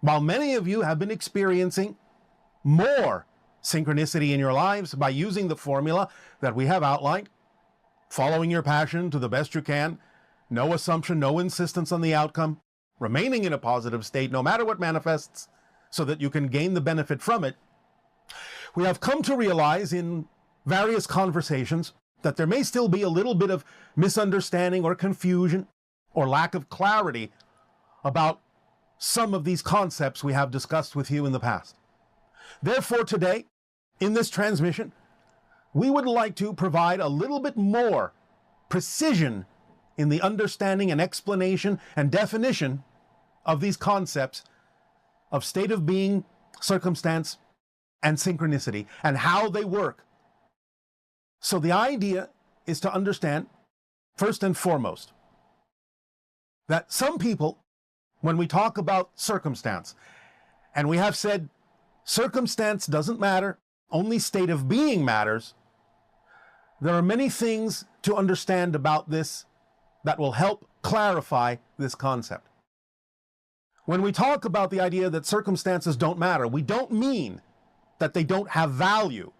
while many of you have been experiencing more synchronicity in your lives by using the formula that we have outlined, following your passion to the best you can, no assumption, no insistence on the outcome, remaining in a positive state no matter what manifests so that you can gain the benefit from it, we have come to realize in various conversations that there may still be a little bit of misunderstanding or confusion or lack of clarity about some of these concepts we have discussed with you in the past. Therefore, today, in this transmission, we would like to provide a little bit more precision in the understanding and explanation and definition of these concepts of state of being, circumstance, and synchronicity, and how they work. So the idea is to understand, first and foremost, that some people, when we talk about circumstance, and we have said circumstance doesn't matter, only state of being matters, there are many things to understand about this that will help clarify this concept. When we talk about the idea that circumstances don't matter, we don't mean that they don't have value.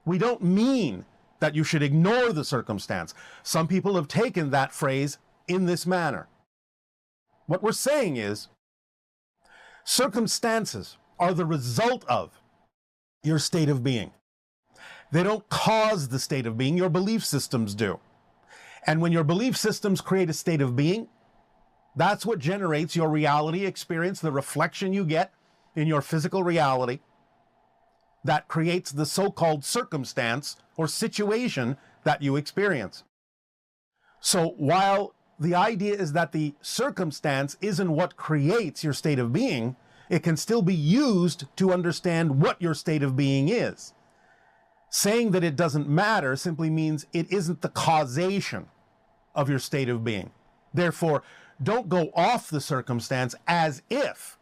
We don't mean that you should ignore the circumstance. Some people have taken that phrase in this manner. What we're saying is, circumstances are the result of your state of being. They don't cause the state of being, your belief systems do. And when your belief systems create a state of being, that's what generates your reality experience, the reflection you get in your physical reality that creates the so-called circumstance or situation that you experience. So while the idea is that the circumstance isn't what creates your state of being, it can still be used to understand what your state of being is. Saying that it doesn't matter simply means it isn't the causation of your state of being. Therefore, don't go off the circumstance as if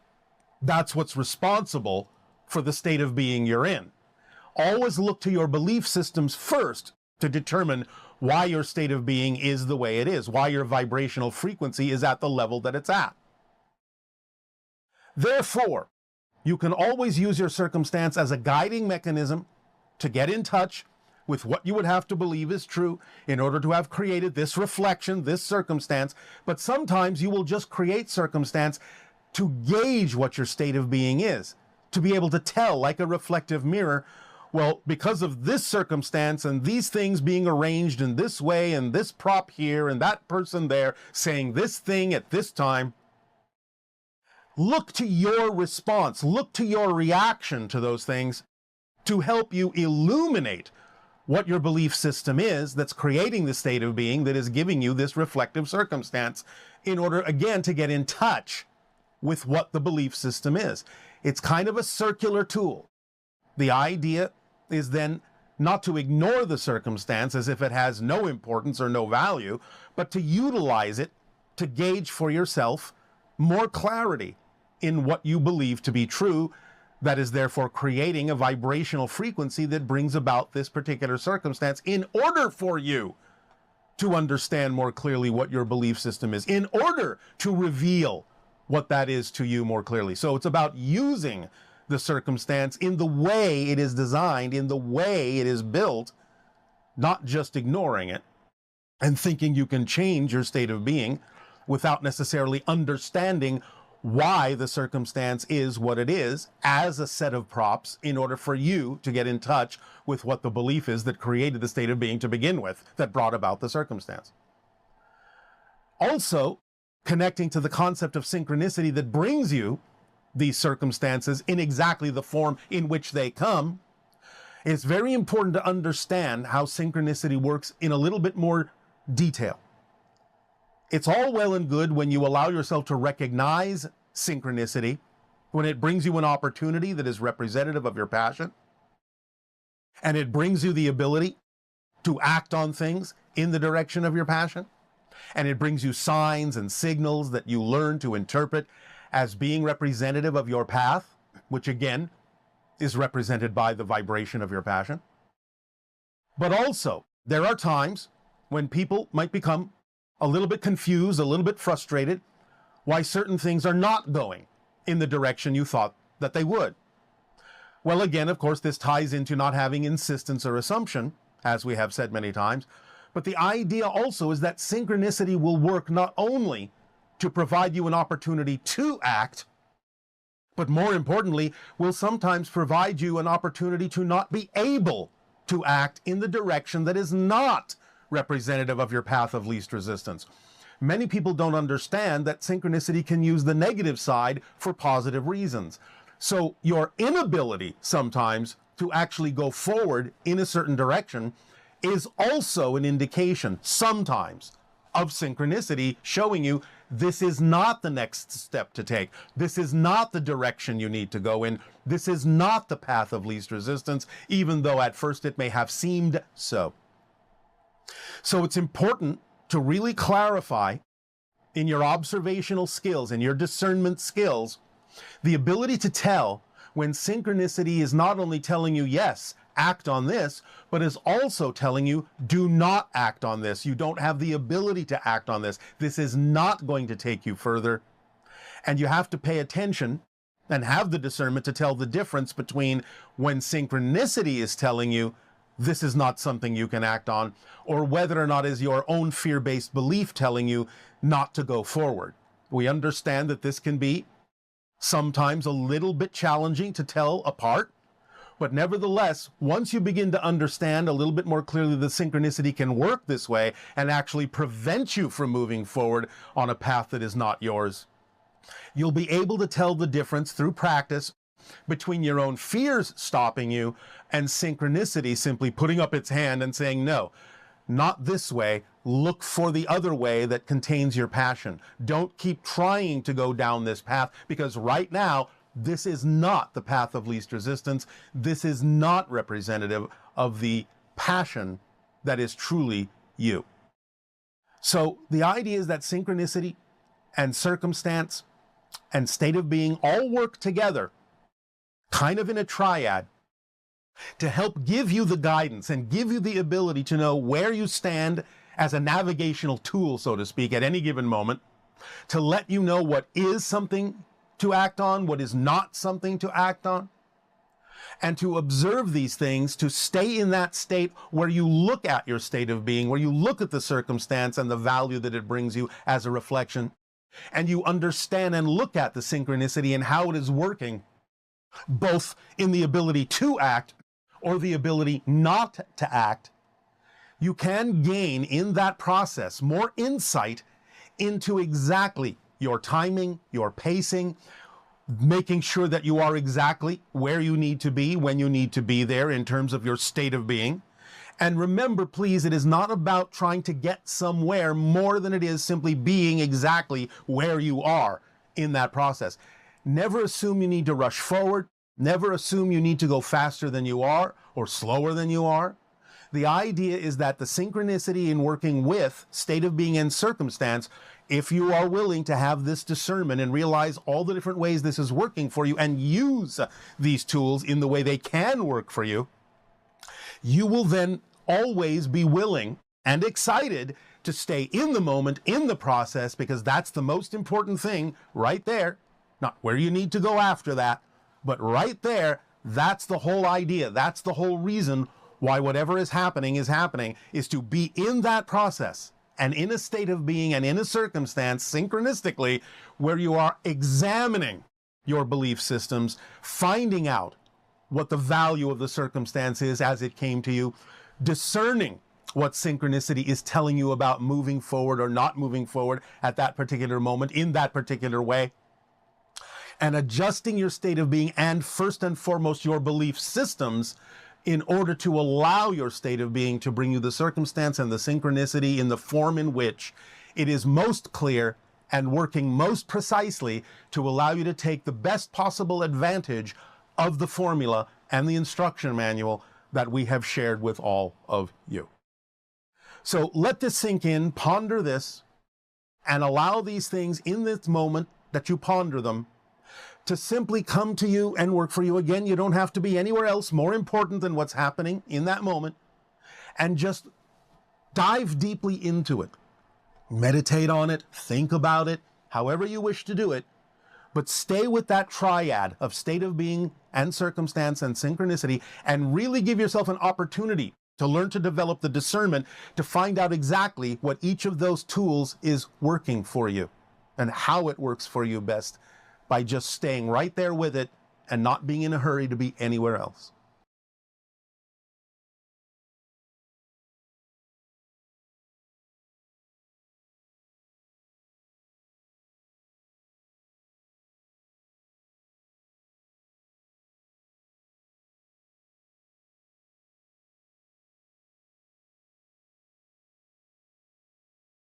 that's what's responsible for the state of being you're in. Always look to your belief systems first to determine why your state of being is the way it is, why your vibrational frequency is at the level that it's at. Therefore, you can always use your circumstance as a guiding mechanism to get in touch with what you would have to believe is true in order to have created this reflection, this circumstance. But sometimes you will just create circumstance to gauge what your state of being is, to be able to tell, like a reflective mirror, well, because of this circumstance and these things being arranged in this way and this prop here and that person there saying this thing at this time, look to your response, look to your reaction to those things to help you illuminate what your belief system is that's creating the state of being that is giving you this reflective circumstance in order, again, to get in touch with what the belief system is. It's kind of a circular tool. The idea is then not to ignore the circumstance as if it has no importance or no value, but to utilize it to gauge for yourself more clarity in what you believe to be true, that is therefore creating a vibrational frequency that brings about this particular circumstance in order for you to understand more clearly what your belief system is, in order to reveal what that is to you more clearly. So it's about using the circumstance in the way it is designed, in the way it is built, not just ignoring it and thinking you can change your state of being without necessarily understanding why the circumstance is what it is as a set of props in order for you to get in touch with what the belief is that created the state of being to begin with, that brought about the circumstance. Also, connecting to the concept of synchronicity that brings you these circumstances in exactly the form in which they come, it's very important to understand how synchronicity works in a little bit more detail. It's all well and good when you allow yourself to recognize synchronicity, when it brings you an opportunity that is representative of your passion, and it brings you the ability to act on things in the direction of your passion, and it brings you signs and signals that you learn to interpret as being representative of your path, which again is represented by the vibration of your passion. But also, there are times when people might become a little bit confused, a little bit frustrated, why certain things are not going in the direction you thought that they would. Well, again, of course, this ties into not having insistence or assumption, as we have said many times. But the idea also is that synchronicity will work not only to provide you an opportunity to act, but more importantly, will sometimes provide you an opportunity to not be able to act in the direction that is not representative of your path of least resistance. Many people don't understand that synchronicity can use the negative side for positive reasons. So your inability sometimes to actually go forward in a certain direction is also an indication sometimes of synchronicity, showing you this is not the next step to take. This is not the direction you need to go in. This is not the path of least resistance, even though at first it may have seemed so. So it's important to really clarify in your observational skills and your discernment skills the ability to tell when synchronicity is not only telling you, yes, act on this, but is also telling you, do not act on this. You don't have the ability to act on this. This is not going to take you further. And you have to pay attention and have the discernment to tell the difference between when synchronicity is telling you this is not something you can act on, or whether or not is your own fear-based belief telling you not to go forward. We understand that this can be sometimes a little bit challenging to tell apart, but nevertheless, once you begin to understand a little bit more clearly that synchronicity can work this way and actually prevent you from moving forward on a path that is not yours, you'll be able to tell the difference through practice between your own fears stopping you and synchronicity simply putting up its hand and saying, no, not this way. Look for the other way that contains your passion. Don't keep trying to go down this path, because right now, this is not the path of least resistance. This is not representative of the passion that is truly you. So the idea is that synchronicity and circumstance and state of being all work together, kind of in a triad, to help give you the guidance and give you the ability to know where you stand as a navigational tool, so to speak, at any given moment, to let you know what is something to act on, what is not something to act on, and to observe these things, to stay in that state where you look at your state of being, where you look at the circumstance and the value that it brings you as a reflection, and you understand and look at the synchronicity and how it is working, both in the ability to act or the ability not to act. You can gain in that process more insight into exactly your timing, your pacing, making sure that you are exactly where you need to be when you need to be there in terms of your state of being. And remember, please, it is not about trying to get somewhere more than it is simply being exactly where you are in that process. Never assume you need to rush forward. Never assume you need to go faster than you are or slower than you are. The idea is that the synchronicity in working with state of being and circumstance, if you are willing to have this discernment and realize all the different ways this is working for you and use these tools in the way they can work for you, you will then always be willing and excited to stay in the moment, in the process, because that's the most important thing right there. Not where you need to go after that, but right there, that's the whole idea. That's the whole reason why whatever is happening is to be in that process and in a state of being and in a circumstance synchronistically where you are examining your belief systems, finding out what the value of the circumstance is as it came to you, discerning what synchronicity is telling you about moving forward or not moving forward at that particular moment in that particular way, and adjusting your state of being and first and foremost your belief systems in order to allow your state of being to bring you the circumstance and the synchronicity in the form in which it is most clear and working most precisely to allow you to take the best possible advantage of the formula and the instruction manual that we have shared with all of you. So let this sink in, ponder this, and allow these things in this moment that you ponder them to simply come to you and work for you. Again, you don't have to be anywhere else more important than what's happening in that moment, and just dive deeply into it. Meditate on it, think about it, however you wish to do it, But stay with that triad of state of being and circumstance and synchronicity, and really give yourself an opportunity to learn to develop the discernment to find out exactly what each of those tools is working for you and how it works for you best, by just staying right there with it and not being in a hurry to be anywhere else.